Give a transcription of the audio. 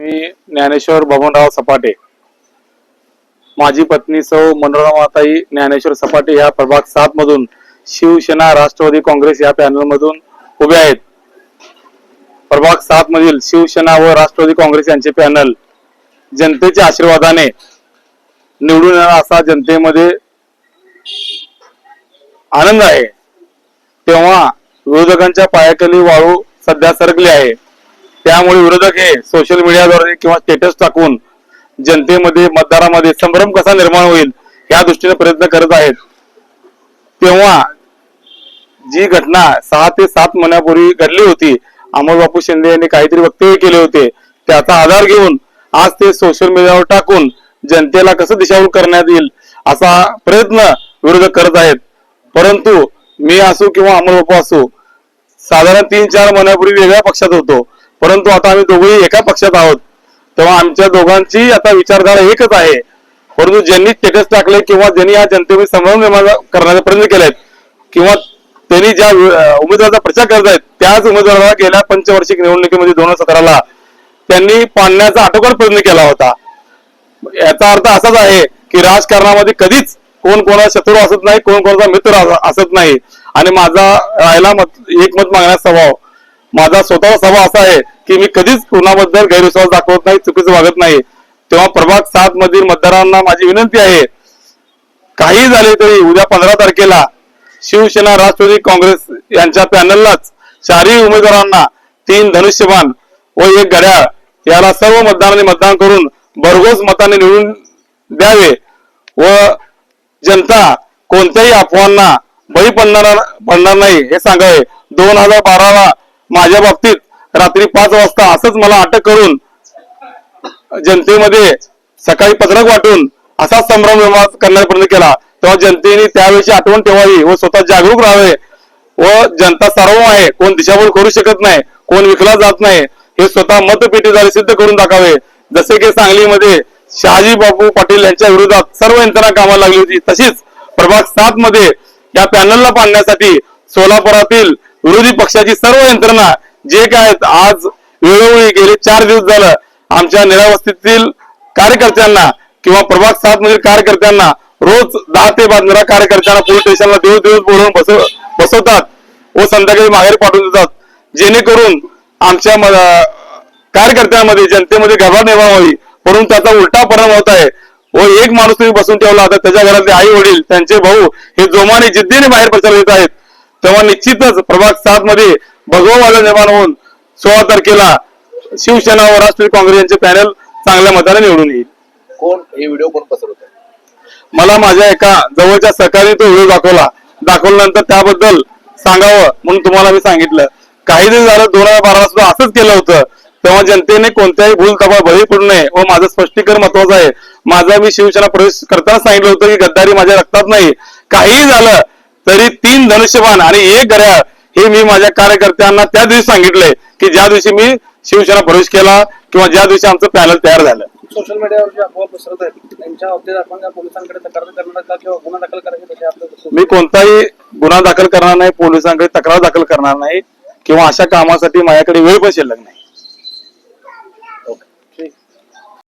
मी ज्ञानेश्वर बबनराव सपाटे, माझी पत्नी सौ मनोरमाताई ज्ञानेश्वर सपाटे या प्रभाग 7 मधून शिवसेना राष्ट्रवादी काँग्रेस या पॅनल मधून उभे आहेत। प्रभाग 7 मधील शिवसेना व राष्ट्रवादी काँग्रेस यांचे पॅनल जनतेच्या आशीर्वादाने निवडून येणार असा जनतेमध्ये आनंद आहे। तेव्हा विरोधकांच्या पायाखाली वाळू सध्या सरकली आहे। त्यामुळे विरोधक हे सोशल मीडियाद्वारे किंवा स्टेटस टाकून जनतेमध्ये मतदारामध्ये संभ्रम कसा निर्माण होईल या दृष्टीने प्रयत्न करत आहेत। तेव्हा जी घटना 6 ते 7 महिन्यापूर्वी घडली होती, अमोल बापू शिंदे यांनी काहीतरी वक्तव्य केले होते, त्याचा आधार घेऊन आज ते सोशल मीडियावर टाकून जनतेला कसं दिशाभूल करण्यात येईल असा प्रयत्न विरोधक करत आहेत। परंतु मी असो किंवा अमोल बापू असो, साधारण 3-4 महिन्यापूर्वी वेगळ्या पक्षात होतो, परंतु आता आम्ही दोघेही एका पक्षात आहोत। तेव्हा आमच्या दोघांची आता विचारधारा एकच आहे। परंतु ज्यांनी स्टेटस टाकले किंवा ज्यांनी या जनतेमध्ये संभ्रम निर्माण करण्याचा प्रयत्न केलेत किंवा त्यांनी ज्या उमेदवाराचा प्रचार करत आहेत त्याच उमेदवाराला गेल्या पंचवार्षिक निवडणुकीमध्ये 2017ला त्यांनी पाडण्याचा आटोकाट प्रयत्न केला होता। याचा अर्थ असाच आहे की राजकारणामध्ये कधीच कोण कोणाचा शत्रू असत नाही, कोण कोणाचा मित्र असत नाही। आणि माझा राहिला एक मत मागण्याचा स्वभाव, माझा स्वतःचा स्वभाव असा आहे की मी कधीच कोणाबद्दल गैरविश्वास दाखवत नाही, चुकीचं वागत नाही। तेव्हा प्रभाग 7 मधील मतदारांना माझी विनंती आहे, काही झाले तरी उद्या 15 तारखेला शिवसेना राष्ट्रवादी काँग्रेस यांच्या पॅनललाच 4ही उमेदवारांना 3 धनुष्यबाण व 1 घड्याळ याला सर्व मतदारांनी मतदान करून भरघोस मताने निवडून द्यावे व जनता कोणत्याही अफवांना बळी पडणार नाही हे सांगावे। 2012ला माझ्या बाबतीत रात्री 5 वाजता असंच मला अटक करून जनतेमध्ये सकाळी पत्रक वाटून असा संभ्रम निर्माण करण्याचा प्रयत्न केला। तेव्हा जनतेने त्यावेळी आठवण ठेवावी व स्वतः जागरूक राहावे व जनता सार्वभौम आहे, कोण दिशाभूल करू शकत नाही, कोण विकला जात नाही हे स्वतः मतपेटीद्वारे सिद्ध करून दाखवावे। जसे की सांगलीमध्ये शहाजी बापू पाटील यांच्या विरोधात सर्व यंत्रणा कामाला लागली होती, तशीच प्रभाग 7 मध्ये या पॅनलला पाडण्यासाठी सोलापुरातील विरोधी पक्षाची सर्व यंत्रणा जे काय आज वेळोवेळी गेले 4 दिवस झालं आमच्या निरावस्थेतील कार्यकर्त्यांना किंवा प्रभाग 7 मधील कार्यकर्त्यांना रोज 10 ते 12 कार्यकर्त्यांना पोलीस स्टेशनला दिवस बोलवून बसवतात व संध्याकाळी माघारी पाठवून देतात, जेणेकरून आमच्या कार्यकर्त्यांमध्ये जनतेमध्ये घबराट निर्माण व्हावी। परंतु त्याचा उलटा परिणाम होत आहे व एक माणूस तुम्ही बसून ठेवला तर त्याच्या घरातले आई वडील त्यांचे भाऊ हे जोमाने जिद्दीने बाहेर प्रचार देत आहेत। तेव्हा निश्चितच प्रभाग 7 मध्ये भगवा वादळ निर्माण होऊन 16 तारखेला शिवसेना व राष्ट्रवादी काँग्रेस यांचे पॅनल चांगल्या मताने निवडून येईल। कोण हे व्हिडिओ कोण पसरवत आहे? मला माझ्या एका जवळच्या सहकारी तो व्हिडिओ दाखवल्यानंतर त्याबद्दल सांगावं म्हणून तुम्हाला मी सांगितलं। काही दिवस झालं 2012ला सुद्धा असंच केलं होतं। तेव्हा जनतेने कोणत्याही भूलथापाला बळी पडू नये व माझं स्पष्टीकरण महत्वाचं आहे। माझा मी शिवसेना प्रवेश करताना सांगितलं होतं की गद्दारी माझ्या रक्तात नाही। काही झालं तरी 3 धनुष्यबाण आणि 1 घड्याळ हे मी माझ्या कार्यकर्त्यांना त्या दिवशी सांगितलंय की ज्या दिवशी मी शिवसेना प्रवेश केला किंवा ज्या दिवशी आमचं पॅनल तयार झालं। सोशल मीडियावर जे अफवा पसरत आहेत त्यांच्या बाबतीत आपण पोलिसांकडे तक्रार करणार का किंवा गुन्हा दाखल करायचे? मी कोणताही गुन्हा दाखल करणार नाही, पोलिसांकडे तक्रार दाखल करणार नाही किंवा अशा कामासाठी माझ्याकडे वेळ पण शिल्लक नाही।